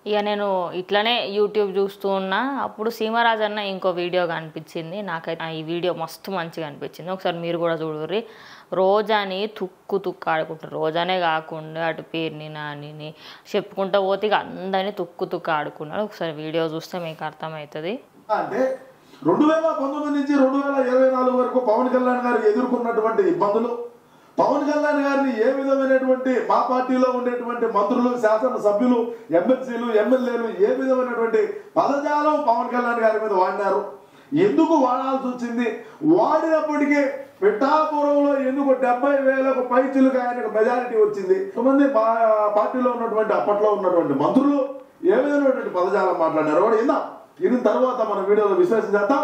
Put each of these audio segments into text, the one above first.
ఇక నేను ఇట్లనే యూట్యూబ్ చూస్తూ ఉన్నా, అప్పుడు సీమరాజ్ అన్న ఇంకో వీడియో కనిపించింది. నాకైతే ఈ వీడియో మస్తు మంచిగా అనిపించింది. ఒకసారి మీరు కూడా చూడుర్రి. రోజాని తుక్కు ఆడుకుంటారు. రోజానే కాకుండా అటు పేరుని నానిని చెప్పుకుంటూ పోతే ఇక అందరినీ తుక్కు ఆడుకున్నాడు. ఒకసారి వీడియో చూస్తే మీకు అర్థమవుతుంది. అంటే 2019 నుంచి 2024 వరకు పవన్ కళ్యాణ్ గారు ఎదుర్కొన్నటువంటి ఇబ్బందులు, పవన్ కళ్యాణ్ గారిని ఏ విధమైనటువంటి మా పార్టీలో ఉండేటువంటి మంత్రులు, శాసనసభ్యులు, ఎమ్మెల్సీలు, ఎమ్మెల్యేలు ఏ విధమైనటువంటి పదజాలం పవన్ కళ్యాణ్ గారి మీద వాడినారు, ఎందుకు వాడాల్సి వచ్చింది, వాడినప్పటికీ పిఠాపురంలో ఎందుకు 70,000కు పైచులుగా ఆయనకు మెజారిటీ వచ్చింది, కొంతమంది మా పార్టీలో ఉన్నటువంటి అప్పట్లో ఉన్నటువంటి మంత్రులు ఏ విధమైనటువంటి పదజాలం మాట్లాడారు వాడు ఇందా ఇన్న తర్వాత మన వీడియోలో విశ్లేషణ చేద్దాం.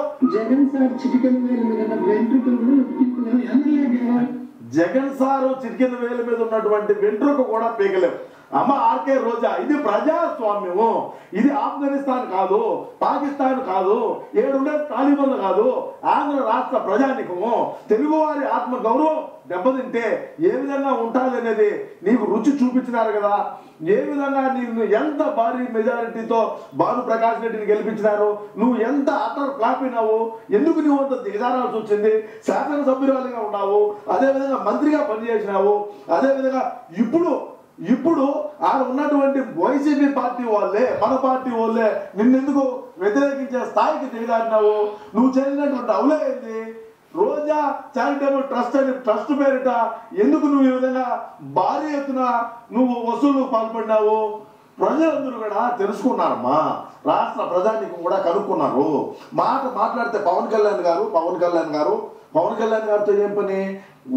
జగన్ సారు చిటికెన వేల మీద ఉన్నటువంటి వెంట్రుక కూడా పీకలేవు. అమ్మ ఆర్కే రోజా, ఇది ప్రజాస్వామ్యము, ఇది ఆఫ్ఘనిస్తాన్ కాదు, పాకిస్తాన్ కాదు, ఏడుండే తాలిబాన్ కాదు, ఆంధ్ర రాష్ట్ర ప్రజానికము. తెలుగువారి ఆత్మ గౌరవం దెబ్బతింటే ఏ విధంగా ఉంటుంది అనేది నీకు రుచి చూపించినారు కదా. ఏ విధంగా నిన్ను ఎంత భారీ మెజారిటీతో భానుప్రకాష్ రెడ్డిని గెలిపించినారు, నువ్వు ఎంత అటర్ ఫ్లాప్ అయినావు, ఎందుకు నువ్వు అంత దిగజారాల్సి వచ్చింది, శాసనసభ్యురాలుగా ఉన్నావు, అదేవిధంగా మంత్రిగా పనిచేసినావు, అదేవిధంగా ఇప్పుడు ఆడ ఉన్నటువంటి వైసీపీ పార్టీ వాళ్ళే, మన పార్టీ వాళ్ళే నిన్నెందుకు వ్యతిరేకించే స్థాయికి దిగజారినావు. నువ్వు చేసినటువంటి అవులే ఏంది, రోజా చారిటబుల్ ట్రస్ట్ అని ట్రస్ట్ పేరిట ఎందుకు నువ్వు ఈ విధంగా భారీ ఎత్తున నువ్వు వసూళ్లకు పాల్పడినావు. ప్రజలందరూ కూడా తెలుసుకున్నారమ్మా, రాష్ట్ర ప్రజానికం కూడా కనుక్కున్నారు. మాట్లాడితే పవన్ కళ్యాణ్ గారితో ఏం పని,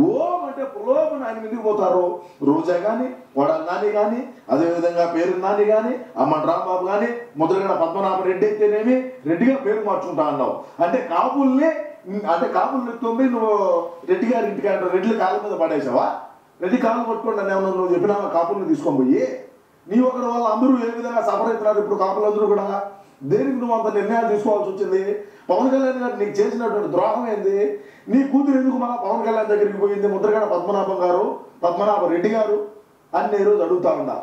ఓం అంటే పులోపని ఆయన మీదకి పోతారు. రోజా కానీ, వడాల నాని కానీ, అదేవిధంగా పేరు నాని కానీ, అమ్మన్ రాంబాబు కానీ, ముద్రగడ పద్మనాభ రెడ్డి అయితేనేమి రెడ్డిగా పేరు మార్చుకుంటా అన్నావు. అంటే కాపుల్ని తొమ్మిది నువ్వు రెడ్డి గారి ఇంటికాడ రెడ్ల కాళ్ళ మీద పడేసావా? రెడ్డి కాళ్ళు పట్టుకోండి అని ఏమన్నా నువ్వు చెప్పినావా? కాపుల్ని తీసుకొని పోయి నీ ఒకటి వల్ల అందరూ ఏ విధంగా సఫర్ అవుతున్నారు. ఇప్పుడు కాపులందరూ కూడా దేనికి నువ్వు అంత నిర్ణయాలు తీసుకోవాల్సి వచ్చింది? పవన్ కళ్యాణ్ గారు నీకు చేసినటువంటి ద్రోహం ఏంది? నీ కూతురు ఎందుకు మళ్ళీ పవన్ కళ్యాణ్ దగ్గరికి పోయింది? ముద్రగడ పద్మనాభ రెడ్డి గారు అని నేను రోజు అడుగుతా ఉన్నా.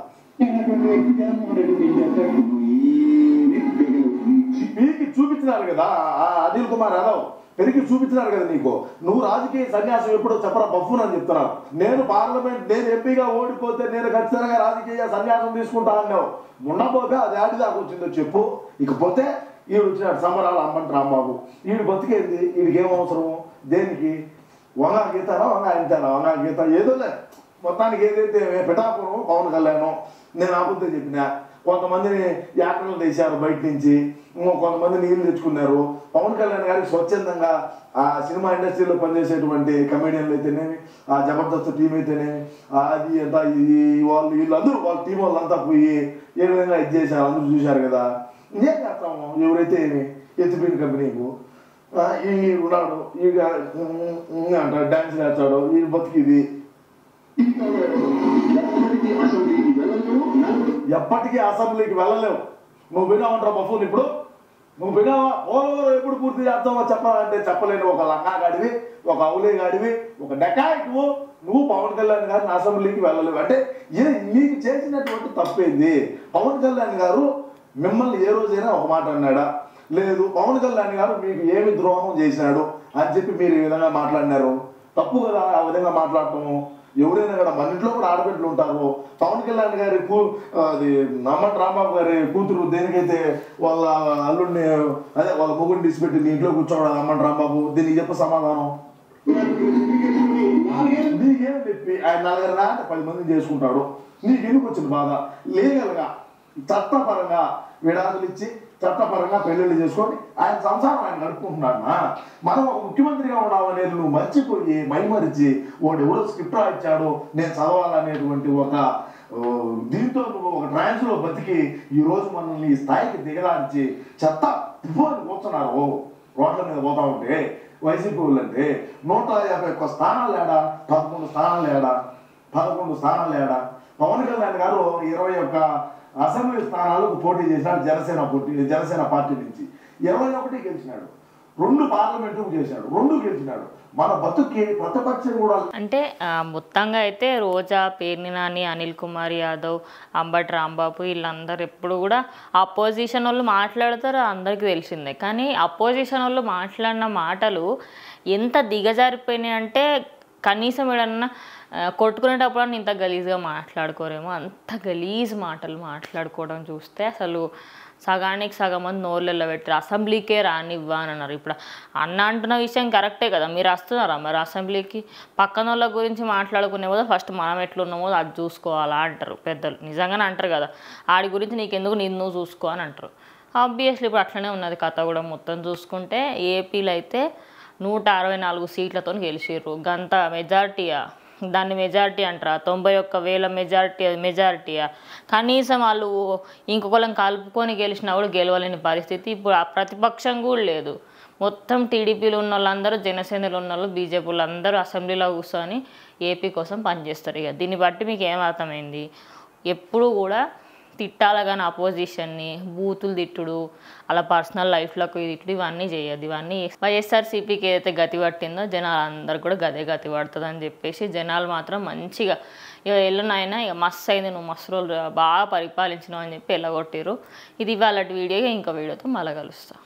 పీకి చూపించినారు కదా అనిల్ కుమార్ యాదవ్, పెరిగి చూపించినారు కదా నీకు. నువ్వు రాజకీయ సన్యాసం ఎప్పుడో చెప్పరా బఫ్ఫున్ అని చెప్తున్నావు. నేను ఎంపీగా ఓడిపోతే నేను ఖచ్చితంగా రాజకీయ సన్యాసం తీసుకుంటా అన్నావు. ఉండబోతే అది ఆడి దాకా వచ్చిందో చెప్పు. ఇకపోతే ఈడు వచ్చినాడు సంబరాలు అమ్మన్ రాంబాబు, ఈడు బతికేంది, వీడికి ఏం అవసరము, దేనికి? వంగా గీత ఏదోలే మొత్తానికి ఏదైతే పిఠాపురం పవన్ కళ్యాణ్ నేను అబద్ధం చెప్పినా. కొంతమందిని యాత్రలు తీశారు బయట నుంచి, కొంతమంది నీళ్లు తెచ్చుకున్నారు. పవన్ కళ్యాణ్ గారికి స్వచ్ఛందంగా ఆ సినిమా ఇండస్ట్రీలో పనిచేసేటువంటి కమెడియన్లు అయితేనేమి, ఆ జబర్దస్త్ టీం అయితేనేమి, అది అంతా వీళ్ళందరూ వాళ్ళ టీం వాళ్ళంతా పోయి ఏ విధంగా ఇది చేశారు అందరూ చూశారు కదా. ఏం చేస్తాము, ఎవరైతే ఏమి ఎత్తిపోయిన కంపెనీకు ఈ ఉన్నాడు, ఇక అంటాడు, డాన్స్ వేస్తాడు, ఈ బతికిది ఎప్పటికీ అసెంబ్లీకి వెళ్ళలేవు. నువ్వు వినావంటారా బఫూన్? ఇప్పుడు నువ్వు వినావా? ఓవర్ ఎప్పుడు పూర్తి చేద్దామో చెప్పాలంటే చెప్పలేను. ఒక లంగాగాడివి, ఒక అవులేగాడివి, ఒక డెకాయిట్ నువ్వు పవన్ కళ్యాణ్ గారిని అసెంబ్లీకి వెళ్ళలేవు. అంటే నీకు చేసినటువంటి తప్పేంది? పవన్ కళ్యాణ్ గారు మిమ్మల్ని ఏ రోజైనా ఒక మాట అన్నాడా? లేదు. పవన్ కళ్యాణ్ గారు మీకు ఏమి ద్రోహం చేసినాడు అని చెప్పి మీరు ఈ విధంగా మాట్లాడినారు. తప్పు కదా ఆ విధంగా మాట్లాడటము. ఎవరైనా కూడా మన ఇంట్లో కూడా ఆడబిడ్డలు ఉంటారు. పవన్ కళ్యాణ్ గారి అది అమ్మన్ రాంబాబు గారి కూతురు దేనికైతే వాళ్ళ అల్లుడిని అదే వాళ్ళ మొగుడిని తీసిపెట్టి నీ ఇంట్లో కూర్చోవడం అమ్మన్ రాంబాబు, దీనికి చెప్ప సమాధానం? నీకేం చెప్పి ఆయన 10 మందిని చేసుకుంటాడు, నీకెందుకు వచ్చింది బాధ? లీగల్గా చట్టపరంగా విడాకులు ఇచ్చి చట్టపరంగా పెళ్లిళ్ళు చేసుకొని ఆయన సంసారం ఆయన నడుపుకుంటున్నాడు. మనం ఒక ముఖ్యమంత్రిగా ఉన్నావు అనేది నువ్వు మర్చిపోయి మైమరిచి వాడు ఎవరో స్క్రిప్ట్ రాయించాడు నేను చదవాలనేటువంటి ఒక దీంతో నువ్వు ఒక ట్రాన్స్లో బతికి ఈ రోజు మనల్ని ఈ స్థాయికి దిగదార్చి చెత్త అని కూర్చున్నారు రోడ్ల మీద పోతా ఉంటే వైసీపీ వాళ్ళంటే 151 స్థానాలు ఏడా, 11 స్థానాలు ఏడా. పవన్ కళ్యాణ్ గారు 21 అసెంబ్లీ స్థానాలకు పోటీ చేసినాడు జనసేన పార్టీ నుంచి. 21 గెలిచినాడు. 2 పార్లమెంటు చేశాడు, 2 గెలిచినాడు. మన బతుక్కి ప్రతిపక్షం కూడా అంటే మొత్తంగా అయితే రోజా, పేర్ని నాని, అనిల్ కుమార్ యాదవ్, అంబటి రాంబాబు వీళ్ళందరూ ఎప్పుడు కూడా అపోజిషన్ వాళ్ళు మాట్లాడతారు, అందరికీ తెలిసిందే. కానీ అపోజిషన్ వాళ్ళు మాట్లాడిన మాటలు ఎంత దిగజారిపోయినాయి అంటే కనీసం ఏడన్నా కొట్టుకునేటప్పుడు ఇంత గలీజ్గా మాట్లాడుకోరేమో, అంత గలీజ్ మాటలు మాట్లాడుకోవడం చూస్తే అసలు సగానికి సగం మంది నోళ్ళల్లో పెట్టారు. అసెంబ్లీకే రానివ్వా అని అన్నారు. ఇప్పుడు అన్న అంటున్న విషయం కరెక్టే కదా, మీరు వస్తున్నారా మరి అసెంబ్లీకి? పక్కన వాళ్ళ గురించి మాట్లాడుకునే పోతే ఫస్ట్ మనం ఎట్లున్నామో అది చూసుకోవాలా అంటారు పెద్దలు. నిజంగానే అంటారు కదా, ఆడి గురించి నీకెందుకు, నిన్ను చూసుకో అని అంటారు. ఆబ్వియస్లీ ఇప్పుడు అట్లనే ఉన్నది కథ కూడా. మొత్తం చూసుకుంటే ఏపీలో అయితే 164 సీట్లతో గెలిచిర్రు. గంత మెజార్టీయా? దాన్ని మెజారిటీ అంటారా? 91,000 మెజారిటీయా? కనీసం వాళ్ళు ఇంకొకళ్ళని కలుపుకొని గెలిచినా కూడా గెలవలేని పరిస్థితి. ఇప్పుడు ఆ ప్రతిపక్షం కూడా లేదు. మొత్తం టీడీపీలో ఉన్న వాళ్ళందరూ, జనసేనలో ఉన్న వాళ్ళు, బీజేపీలో అందరూ అసెంబ్లీలో కూర్చొని ఏపీ కోసం పనిచేస్తారు. ఇక దీన్ని బట్టి మీకు ఏమర్థమైంది? ఎప్పుడు కూడా తిట్టాలి కానీ అపోజిషన్ని, బూతులు తిట్టుడు, అలా పర్సనల్ లైఫ్లోకి తిట్టుడు ఇవన్నీ చేయొద్దు. ఇవన్నీ వైఎస్ఆర్సీపీకి ఏదైతే గతి పట్టిందో జనాలు అందరు కూడా గదే గతి పడుతుంది అని చెప్పేసి జనాలు మాత్రం మంచిగా ఇక ఎల్లునైనా ఇక మస్తు అయింది, నువ్వు మస్తు రోజులు బాగా పరిపాలించినావు అని చెప్పి వెళ్ళగొట్టారు. ఇది ఇవాళ వీడియో. ఇంకో వీడియోతో మళ్ళీ కలుస్తా.